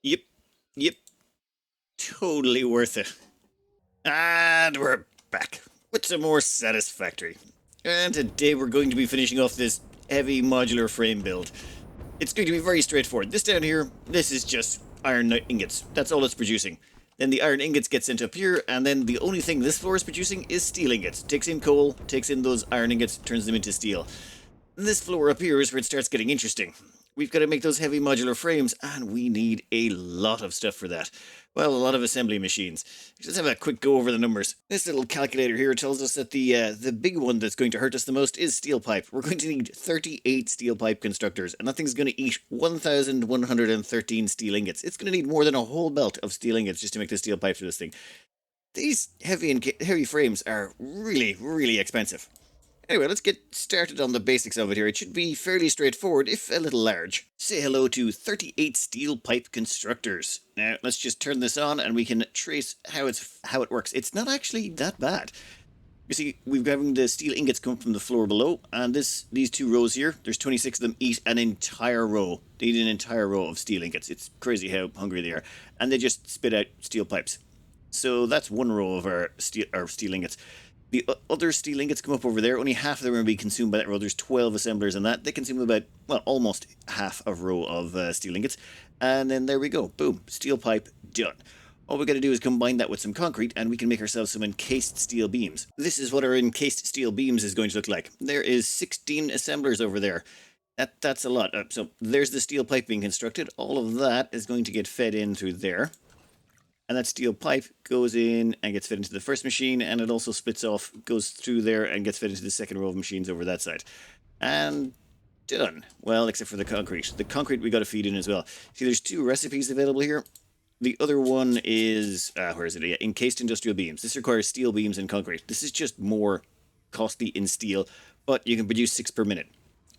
Yep, yep, totally worth it. And we're back with some more Satisfactory. And today we're going to be finishing off this heavy modular frame build. It's going to be very straightforward. This down here, this is just iron ingots. That's all it's producing. Then the iron ingots get sent up here, and then the only thing this floor is producing is steel ingots. Takes in coal, takes in those iron ingots, turns them into steel. This floor up here is where it starts getting interesting. We've got to make those heavy modular frames, and we need a lot of stuff for that. Well, a lot of assembly machines. Let's have a quick go over the numbers. This little calculator here tells us that the big one that's going to hurt us the most is steel pipe. We're going to need 38 steel pipe constructors, and that thing's going to eat 1,113 steel ingots. It's going to need more than a whole belt of steel ingots just to make the steel pipe for this thing. These heavy frames are really, really expensive. Anyway, let's get started on the basics of it here. It should be fairly straightforward, if a little large. Say hello to 38 steel pipe constructors. Now, let's just turn this on and we can trace how it works. It's not actually that bad. You see, we're having the steel ingots come from the floor below, and these two rows here, there's 26 of them, eat an entire row. They eat an entire row of steel ingots. It's crazy how hungry they are. And they just spit out steel pipes. So that's one row of our steel ingots. The other steel ingots come up over there. Only half of them are being consumed by that row. There's 12 assemblers in that. They consume about, well, almost half a row of steel ingots. And then there we go. Boom. Steel pipe done. All we got to do is combine that with some concrete, and we can make ourselves some encased steel beams. This is what our encased steel beams is going to look like. There is 16 assemblers over there. That's a lot. So there's the steel pipe being constructed. All of that is going to get fed in through there. And that steel pipe goes in and gets fed into the first machine, and it also splits off, goes through there, and gets fed into the second row of machines over that side. And done. Well, except for the concrete. The concrete we got to feed in as well. See, there's two recipes available here. The other one is, where is it? Yeah, encased industrial beams. This requires steel beams and concrete. This is just more costly in steel, but you can produce 6 per minute.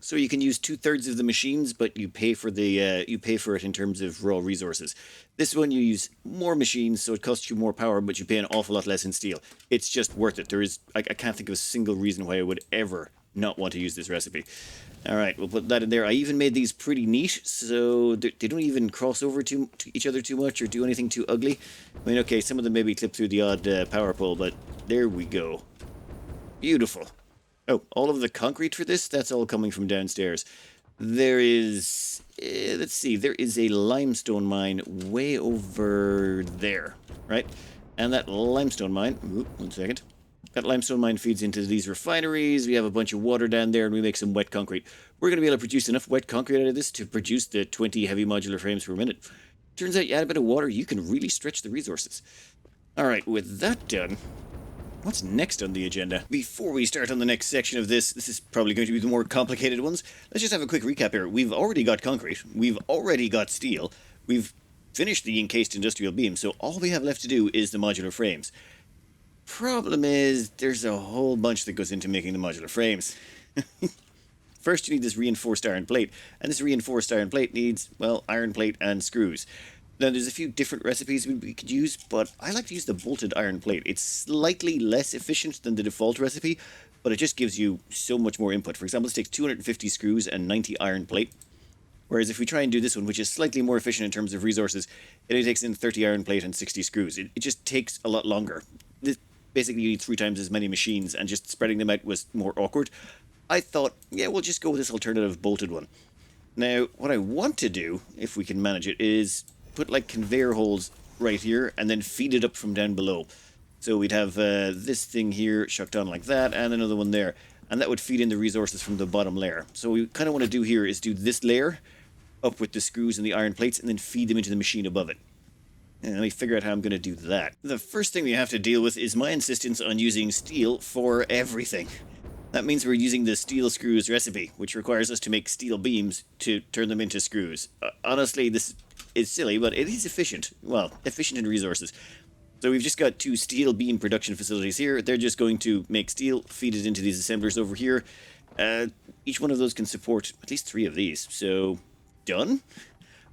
So you can use 2/3 of the machines, but you pay for it in terms of raw resources. This one you use more machines, so it costs you more power, but you pay an awful lot less in steel. It's just worth it. I can't think of a single reason why I would ever not want to use this recipe. All right, we'll put that in there. I even made these pretty neat, so they don't even cross over to each other too much or do anything too ugly. I mean, okay, some of them maybe clip through the odd power pole, but there we go. Beautiful. Oh, all of the concrete for this, that's all coming from downstairs. There is, let's see, there is a limestone mine way over there, right? And that limestone mine, one second. That limestone mine feeds into these refineries. We have a bunch of water down there, and we make some wet concrete. We're going to be able to produce enough wet concrete out of this to produce the 20 heavy modular frames per minute. Turns out you add a bit of water, you can really stretch the resources. All right, with that done, what's next on the agenda? Before we start on the next section of this is probably going to be the more complicated ones. Let's just have a quick recap here. We've already got concrete. We've already got steel. We've finished the encased industrial beam, so all we have left to do is the modular frames. Problem is, there's a whole bunch that goes into making the modular frames. First, you need this reinforced iron plate, and this reinforced iron plate needs, well, iron plate and screws. Now, there's a few different recipes we could use, but I like to use the bolted iron plate. It's slightly less efficient than the default recipe, but it just gives you so much more input. For example, this takes 250 screws and 90 iron plate. Whereas if we try and do this one, which is slightly more efficient in terms of resources, it only takes in 30 iron plate and 60 screws. It just takes a lot longer. Basically, you need 3 times as many machines, and just spreading them out was more awkward. I thought, yeah, we'll just go with this alternative bolted one. Now, what I want to do, if we can manage it, is put like conveyor holes right here and then feed it up from down below. So we'd have this thing here shucked on like that, and another one there. And that would feed in the resources from the bottom layer. So what we kind of want to do here is do this layer up with the screws and the iron plates, and then feed them into the machine above it. And let me figure out how I'm going to do that. The first thing we have to deal with is my insistence on using steel for everything. That means we're using the steel screws recipe, which requires us to make steel beams to turn them into screws. Honestly, this is silly, but it is efficient. Well, efficient in resources. So we've just got 2 steel beam production facilities here. They're just going to make steel, feed it into these assemblers over here. Each one of those can support at least 3 of these. So, done?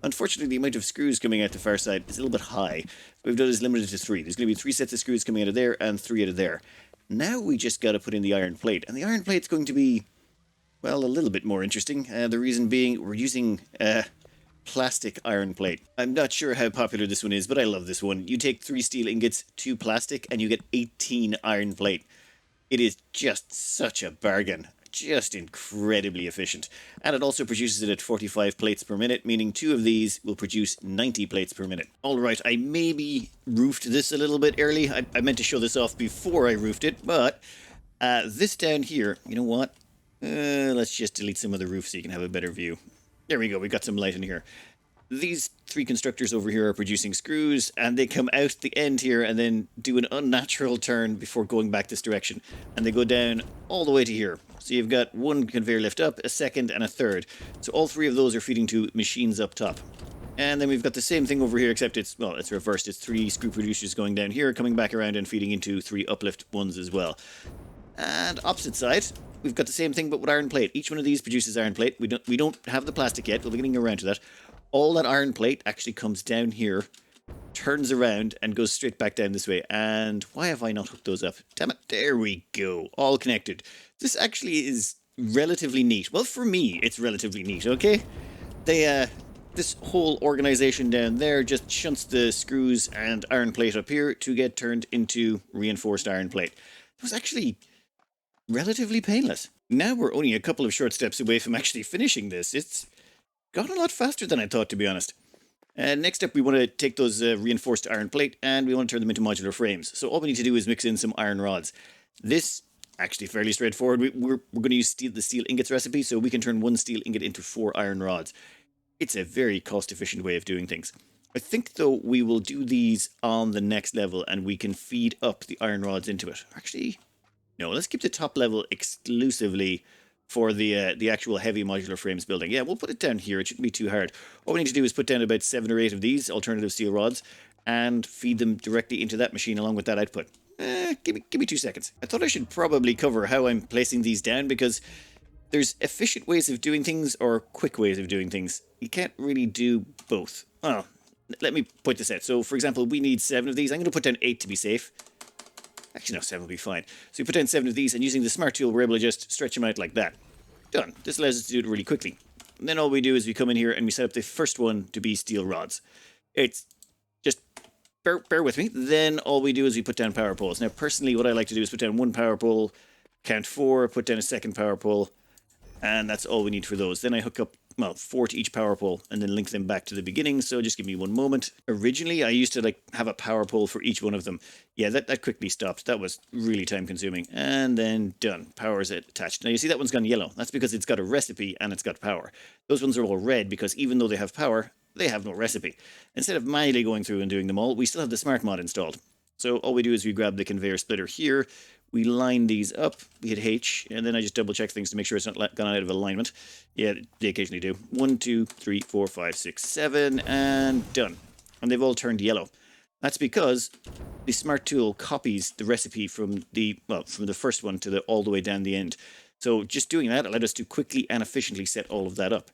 Unfortunately, the amount of screws coming out the far side is a little bit high. What we've done is limited to 3. There's going to be 3 sets of screws coming out of there and 3 out of there. Now we just got to put in the iron plate. And the iron plate's going to be, well, a little bit more interesting. The reason being we're using plastic iron plate. I'm not sure how popular this one is, but I love this one. You take 3 steel ingots, 2 plastic, and you get 18 iron plate. It is just such a bargain. Just incredibly efficient. And it also produces it at 45 plates per minute, meaning 2 of these will produce 90 plates per minute. Alright, I maybe roofed this a little bit early. I meant to show this off before I roofed it, but this down here, you know what? Let's just delete some of the roof so you can have a better view. There we go, we got some light in here. These 3 constructors over here are producing screws, and they come out the end here and then do an unnatural turn before going back this direction. And they go down all the way to here. So you've got 1 conveyor lift up, a 2nd, and a 3rd. So all 3 of those are feeding to machines up top. And then we've got the same thing over here, except it's reversed. It's 3 screw producers going down here, coming back around and feeding into 3 uplift ones as well. And opposite side, we've got the same thing but with iron plate. Each one of these produces iron plate. We don't have the plastic yet. We'll be getting around to that. All that iron plate actually comes down here, turns around, and goes straight back down this way. And why have I not hooked those up? Damn it. There we go. All connected. This actually is relatively neat. Well, for me, it's relatively neat, okay? This whole organization down there just shunts the screws and iron plate up here to get turned into reinforced iron plate. It was actually relatively painless. Now we're only a couple of short steps away from actually finishing this. It's gone a lot faster than I thought, to be honest. Next up, we want to take those reinforced iron plate and we want to turn them into modular frames. So all we need to do is mix in some iron rods. This, actually fairly straightforward. We're going to use the steel ingots recipe, so we can turn 1 steel ingot into 4 iron rods. It's a very cost-efficient way of doing things. I think, though, we will do these on the next level and we can feed up the iron rods into it. Actually, no, let's keep the top level exclusively for the actual heavy modular frames building. Yeah, we'll put it down here. It shouldn't be too hard. All we need to do is put down about 7 or 8 of these alternative steel rods and feed them directly into that machine along with that output. Give me 2 seconds. I thought I should probably cover how I'm placing these down because there's efficient ways of doing things or quick ways of doing things. You can't really do both. Oh, let me point this out. So, for example, we need 7 of these. I'm going to put down 8 to be safe. Actually, no, 7 will be fine. So we put down 7 of these, and using the smart tool, we're able to just stretch them out like that. Done. This allows us to do it really quickly. And then all we do is we come in here and we set up the first one to be steel rods. It's just, bear with me. Then all we do is we put down power poles. Now, personally, what I like to do is put down 1 power pole, count 4, put down a 2nd power pole, and that's all we need for those. Then I hook up, 4 to each power pole and then link them back to the beginning. So just give me 1 moment. Originally, I used to have a power pole for each one of them. Yeah, that quickly stopped. That was really time consuming. And then done. Power is attached. Now you see that one's gone yellow. That's because it's got a recipe and it's got power. Those ones are all red because even though they have power, they have no recipe. Instead of manually going through and doing them all, we still have the smart mod installed. So all we do is we grab the conveyor splitter here. We line these up, we hit H, and then I just double check things to make sure it's not gone out of alignment. Yeah, they occasionally do. 1, 2, 3, 4, 5, 6, 7, and done. And they've all turned yellow. That's because the smart tool copies the recipe from the first one to all the way down the end. So just doing that allowed us to quickly and efficiently set all of that up.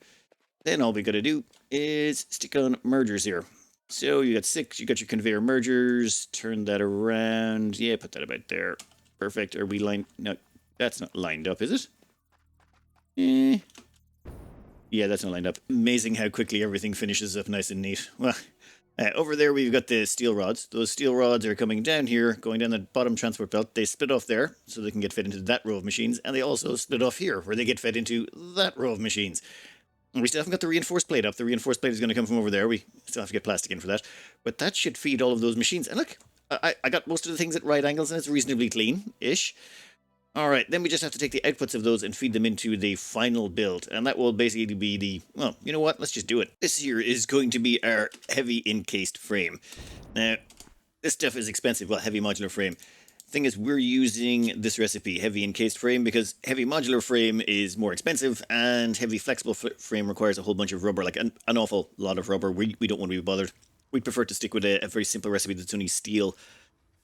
Then all we got to do is stick on mergers here. So you got 6, you got your conveyor mergers, turn that around. Yeah, put that about there. Perfect. Are we lined? No, that's not lined up, is it? Yeah, that's not lined up. Amazing how quickly everything finishes up nice and neat. Well, over there we've got the steel rods. Those steel rods are coming down here, going down the bottom transport belt. They split off there, so they can get fed into that row of machines, and they also split off here, where they get fed into that row of machines. And we still haven't got the reinforced plate up. The reinforced plate is going to come from over there. We still have to get plastic in for that. But that should feed all of those machines. And look, I got most of the things at right angles and it's reasonably clean-ish. Alright, then we just have to take the outputs of those and feed them into the final build. And that will basically be the, well, you know what? Let's just do it. This here is going to be our heavy encased frame. Now, this stuff is expensive. Well, heavy modular frame. Thing is, we're using this recipe, heavy encased frame, because heavy modular frame is more expensive and heavy flexible frame requires a whole bunch of rubber, like an awful lot of rubber. We don't want to be bothered. We prefer to stick with a very simple recipe that's only steel,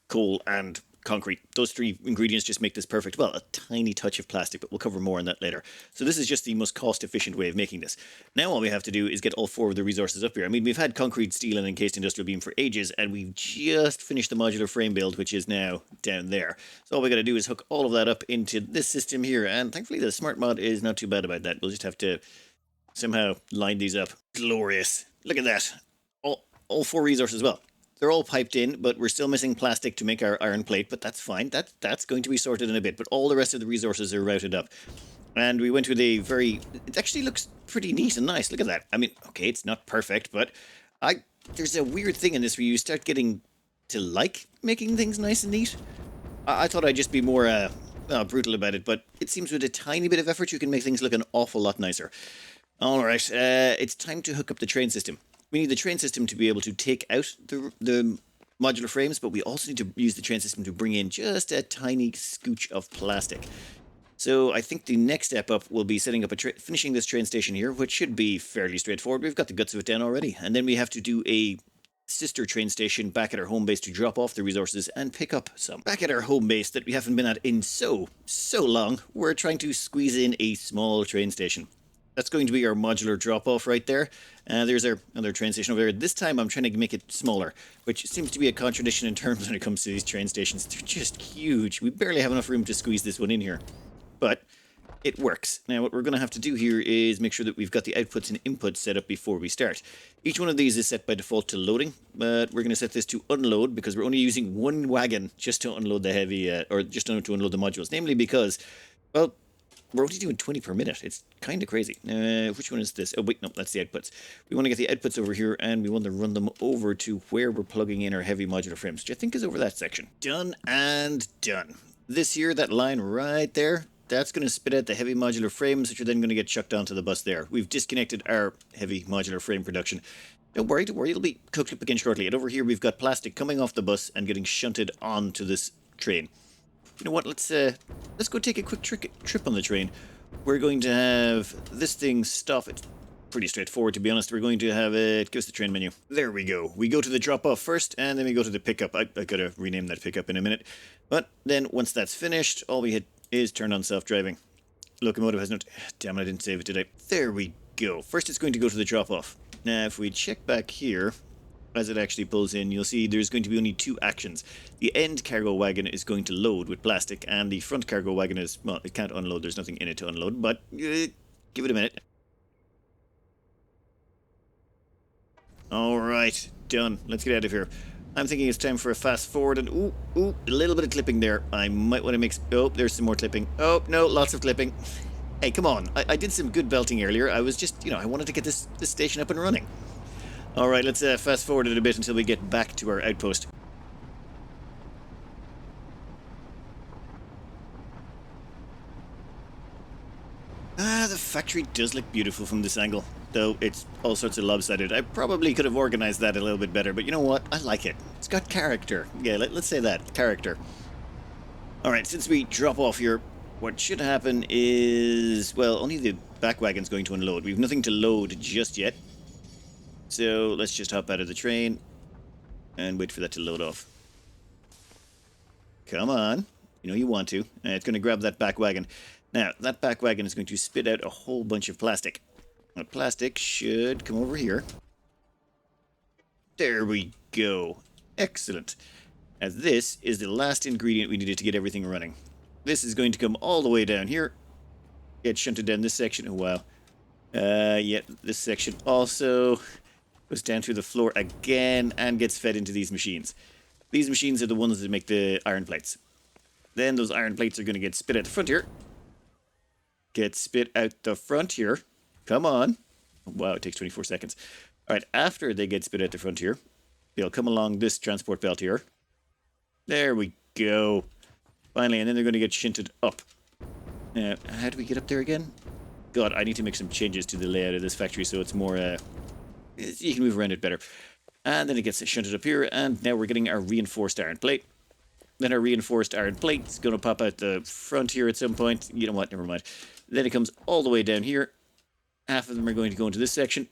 coal, and concrete. Those 3 ingredients just make this perfect. Well, a tiny touch of plastic, but we'll cover more on that later. So this is just the most cost-efficient way of making this. Now all we have to do is get all 4 of the resources up here. I mean, we've had concrete, steel, and encased industrial beam for ages, and we've just finished the modular frame build, which is now down there. So all we got to do is hook all of that up into this system here, and thankfully the smart mod is not too bad about that. We'll just have to somehow line these up. Glorious. Look at that. All four resources, well, they're all piped in, but we're still missing plastic to make our iron plate, but that's fine. That's going to be sorted in a bit, but all the rest of the resources are routed up. And we went with a very... It actually looks pretty neat and nice. Look at that. I mean, okay, it's not perfect, but there's a weird thing in this where you start getting to like making things nice and neat. I thought I'd just be more brutal about it, but it seems with a tiny bit of effort you can make things look an awful lot nicer. Alright, it's time to hook up the train system. We need the train system to be able to take out the modular frames, but we also need to use the train system to bring in just a tiny scooch of plastic. So I think the next step up will be setting up finishing this train station here, which should be fairly straightforward. We've got the guts of it down already. And then we have to do a sister train station back at our home base to drop off the resources and pick up some. Back at our home base that we haven't been at in so long, we're trying to squeeze in a small train station. That's going to be our modular drop-off right there. There's our other train station over there. This time I'm trying to make it smaller, which seems to be a contradiction in terms when it comes to these train stations. They're just huge. We barely have enough room to squeeze this one in here. But it works. Now what we're going to have to do here is make sure that we've got the outputs and inputs set up before we start. Each one of these is set by default to loading, but we're going to set this to unload because we're only using one wagon just to unload the heavy, or just to unload the modules. Namely because, well, we're only doing 20 per minute. It's kind of crazy. Which one is this? Oh, wait, no, that's the outputs. We want to get the outputs over here, and we want to run them over to where we're plugging in our heavy modular frames, which I think is over that section. Done and done. This here, that line right there, that's going to spit out the heavy modular frames, which are then going to get chucked onto the bus there. We've disconnected our heavy modular frame production. Don't worry, it'll be cooked up again shortly. And over here, we've got plastic coming off the bus and getting shunted onto this train. You know what, let's go take a quick trip on the train. We're going to have this thing stop. It's pretty straightforward, to be honest. We're going to have it... Give us the train menu. There we go. We go to the drop-off first, and then we go to the pickup. I gotta rename that pickup in a minute. But then, once that's finished, all we hit is turn on self-driving. Locomotive has no... Damn it, I didn't save it, did I? There we go. First, it's going to go to the drop-off. Now, if we check back here... As it actually pulls in, you'll see there's going to be only two actions. The end cargo wagon is going to load with plastic, and the front cargo wagon is, well, it can't unload. There's nothing in it to unload, but give it a minute. Alright, done. Let's get out of here. I'm thinking it's time for a fast forward, and ooh, a little bit of clipping there. I might want to mix... Oh, there's some more clipping. Oh, no, lots of clipping. Hey, come on. I did some good belting earlier. I was just, I wanted to get this station up and running. Alright, let's fast forward it a bit until we get back to our outpost. The factory does look beautiful from this angle, though it's all sorts of lopsided. I probably could have organized that a little bit better, but you know what? I like it. It's got character. Yeah, let's say that. Character. Alright, since we drop off here, what should happen is... Well, only the back wagon's going to unload. We have nothing to load just yet. So let's just hop out of the train and wait for that to load off. Come on. You know you want to. It's going to grab that back wagon. Now, that back wagon is going to spit out a whole bunch of plastic. Now, plastic should come over here. There we go. Excellent. Now, this is the last ingredient we needed to get everything running. This is going to come all the way down here. Get shunted down this section. Oh, wow. Yeah, this section also... goes down through the floor again and gets fed into these machines. These machines are the ones that make the iron plates. Then those iron plates are going to get spit out the front here. Get spit out the front here. Come on. Wow, it takes 24 seconds. Alright, after they get spit out the front here, they'll come along this transport belt here. There we go. Finally, and then they're going to get shunted up. How do we get up there again? God, I need to make some changes to the layout of this factory so it's more... you can move around it better. And then it gets shunted up here, and now we're getting our reinforced iron plate. Then our reinforced iron plate is going to pop out the front here at some point. You know what, never mind. Then it comes all the way down here. Half of them are going to go into this section.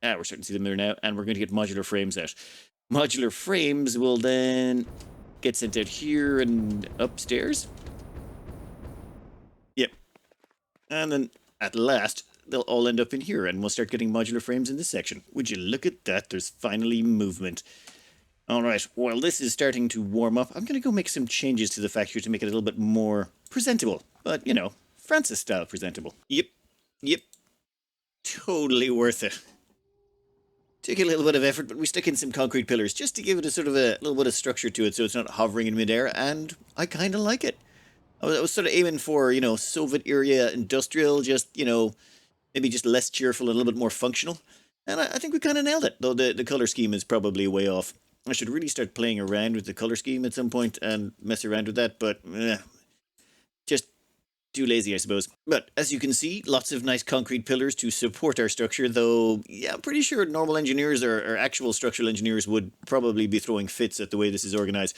We're starting to see them there now, and we're going to get modular frames out. Modular frames will then get sent out here and upstairs. Yep. And then, at last... they'll all end up in here, and we'll start getting modular frames in this section. Would you look at that? There's finally movement. Alright, while this is starting to warm up, I'm going to go make some changes to the factory to make it a little bit more presentable. But, Francis-style presentable. Yep. Totally worth it. Took a little bit of effort, but we stuck in some concrete pillars just to give it a sort of a little bit of structure to it so it's not hovering in midair, and I kind of like it. I was sort of aiming for, Soviet era industrial, just, maybe just less cheerful and a little bit more functional. And I think we kind of nailed it, though the color scheme is probably way off. I should really start playing around with the color scheme at some point and mess around with that, but just too lazy, I suppose. But as you can see, lots of nice concrete pillars to support our structure, though, yeah, I'm pretty sure normal engineers or actual structural engineers would probably be throwing fits at the way this is organized.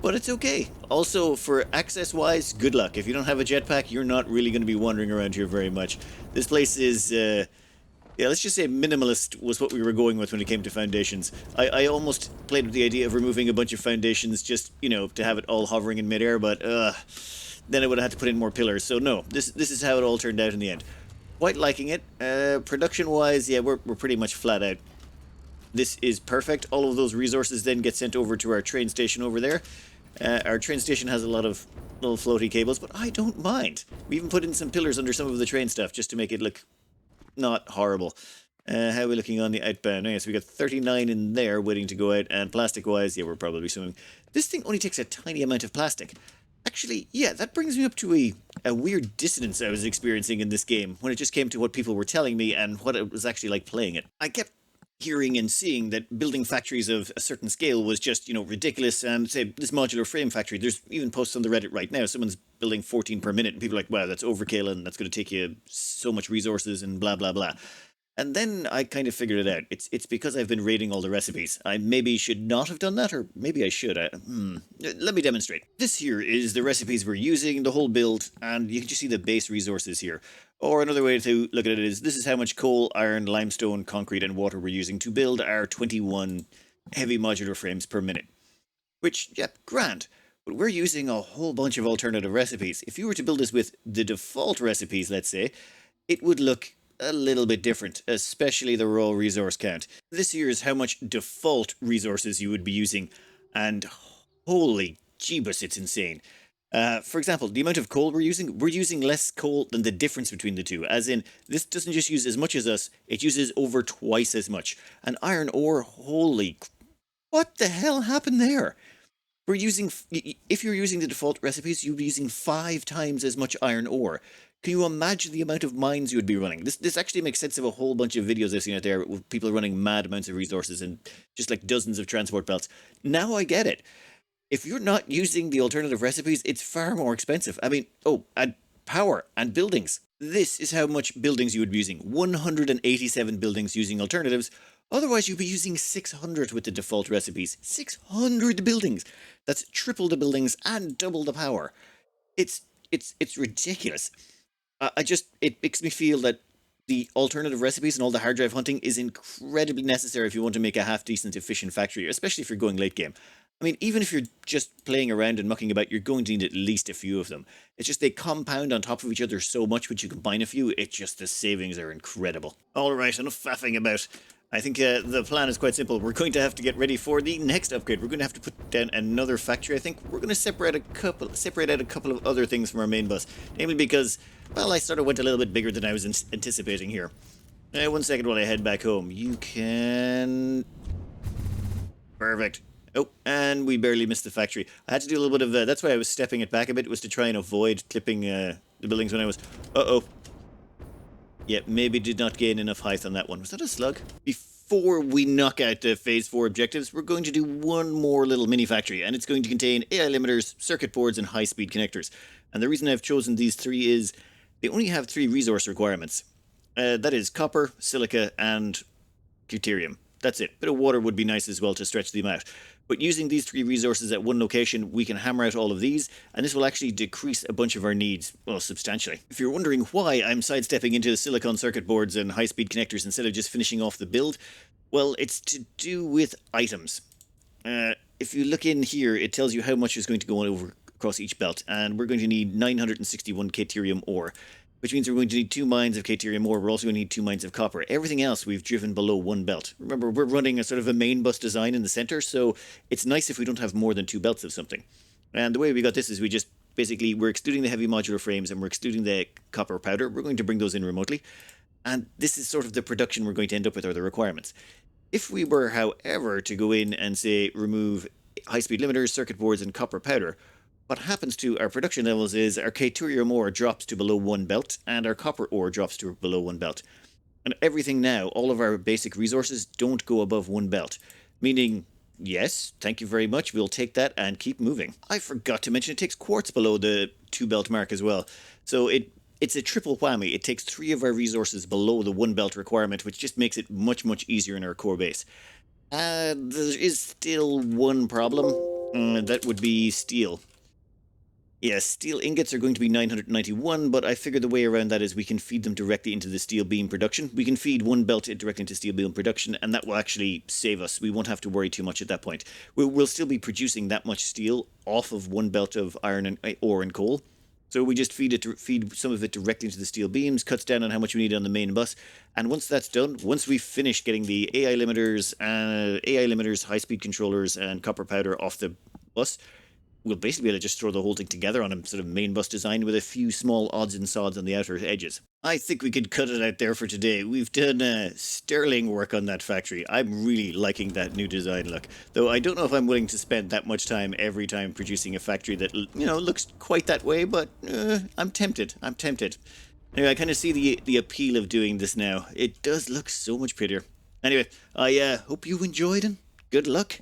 But it's okay. Also, for access-wise, good luck. If you don't have a jetpack, you're not really going to be wandering around here very much. This place is, yeah, let's just say minimalist was what we were going with when it came to foundations. I almost played with the idea of removing a bunch of foundations just, to have it all hovering in midair, but, then I would have had to put in more pillars. So no, this is how it all turned out in the end. Quite liking it. Production-wise, yeah, we're pretty much flat out. This is perfect. All of those resources then get sent over to our train station over there. Our train station has a lot of little floaty cables, but I don't mind. We even put in some pillars under some of the train stuff just to make it look not horrible. How are we looking on the outbound? Oh, yes, we got 39 in there waiting to go out, and plastic-wise, yeah, we're probably swimming. This thing only takes a tiny amount of plastic. Actually, yeah, that brings me up to a weird dissonance I was experiencing in this game when it just came to what people were telling me and what it was actually like playing it. I kept hearing and seeing that building factories of a certain scale was just, ridiculous, and say this modular frame factory, there's even posts on the Reddit right now, someone's building 14 per minute, and people are like, wow, that's overkill, and that's going to take you so much resources, and blah, blah, blah. And then I kind of figured it out. It's because I've been raiding all the recipes. I maybe should not have done that, or maybe I should. Let me demonstrate. This here is the recipes we're using, the whole build, and you can just see the base resources here. Or another way to look at it is, this is how much coal, iron, limestone, concrete, and water we're using to build our 21 heavy modular frames per minute. Which, yeah, grand. But we're using a whole bunch of alternative recipes. If you were to build this with the default recipes, let's say, it would look a little bit different, especially the raw resource count. This here is how much default resources you would be using, and holy jeebus, it's insane. For example, the amount of coal we're using less coal than the difference between the two, as in, this doesn't just use as much as us, it uses over twice as much. And iron ore, holy, what the hell happened there? We're using, if you're using the default recipes, you'd be using 5 times as much iron ore. Can you imagine the amount of mines you would be running? This actually makes sense of a whole bunch of videos I've seen out there with people running mad amounts of resources and just like dozens of transport belts. Now I get it. If you're not using the alternative recipes, it's far more expensive. I mean, and power and buildings. This is how much buildings you would be using. 187 buildings using alternatives. Otherwise, you'd be using 600 with the default recipes. 600 buildings. That's triple the buildings and double the power. It's ridiculous. It makes me feel that the alternative recipes and all the hard drive hunting is incredibly necessary if you want to make a half-decent, efficient factory, especially if you're going late game. I mean, even if you're just playing around and mucking about, you're going to need at least a few of them. It's just they compound on top of each other so much, once you combine a few, it's just the savings are incredible. Alright, enough faffing about. I think the plan is quite simple. We're going to have to get ready for the next upgrade. We're going to have to put down another factory, I think. We're going to separate out a couple of other things from our main bus. Namely because, well, I sort of went a little bit bigger than I was anticipating here. 1 second while I head back home. You can... Perfect. Oh, and we barely missed the factory. I had to do a little bit of... that's why I was stepping it back a bit, was to try and avoid clipping the buildings when I was... Uh-oh. Yeah, maybe did not gain enough height on that one. Was that a slug? Before we knock out the Phase 4 objectives, we're going to do one more little mini factory, and it's going to contain AI limiters, circuit boards, and high-speed connectors. And the reason I've chosen these 3 is they only have 3 resource requirements. That is copper, silica, and deuterium. That's it. Bit of water would be nice as well to stretch them out. But using these 3 resources at one location, we can hammer out all of these, and this will actually decrease a bunch of our needs, well, substantially. If you're wondering why I'm sidestepping into the silicon circuit boards and high-speed connectors instead of just finishing off the build, well, it's to do with items. If you look in here, it tells you how much is going to go over across each belt, and we're going to need 961 Caterium ore, which means we're going to need 2 mines of Caterium ore. We're also going to need 2 mines of copper. Everything else we've driven below 1 belt. Remember, we're running a sort of a main bus design in the center, so it's nice if we don't have more than 2 belts of something. And the way we got this is we just, basically, we're excluding the heavy modular frames and we're excluding the copper powder. We're going to bring those in remotely. And this is sort of the production we're going to end up with, or the requirements. If we were, however, to go in and say remove high-speed limiters, circuit boards, and copper powder, what happens to our production levels is our K2 ore drops to below 1 belt and our copper ore drops to below 1 belt. And everything now, all of our basic resources don't go above 1 belt, meaning, yes, thank you very much, we'll take that and keep moving. I forgot to mention it takes quartz below the 2 belt mark as well, so it's a triple whammy. It takes 3 of our resources below the 1 belt requirement, which just makes it much, much easier in our core base. There is still one problem, that would be steel. Yes, steel ingots are going to be 991, but I figure the way around that is we can feed them directly into the steel beam production. We can feed 1 belt directly into steel beam production, and that will actually save us. We won't have to worry too much at that point. We'll still be producing that much steel off of 1 belt of iron and ore and coal. So we just feed some of it directly into the steel beams, cuts down on how much we need on the main bus, and once that's done, once we finish getting the AI limiters, high-speed controllers, and copper powder off the bus, we'll basically be able to just throw the whole thing together on a sort of main bus design with a few small odds and sods on the outer edges. I think we could cut it out there for today. We've done sterling work on that factory. I'm really liking that new design look. Though I don't know if I'm willing to spend that much time every time producing a factory that, looks quite that way, but I'm tempted. Anyway, I kind of see the appeal of doing this now. It does look so much prettier. Anyway, I hope you enjoyed and good luck.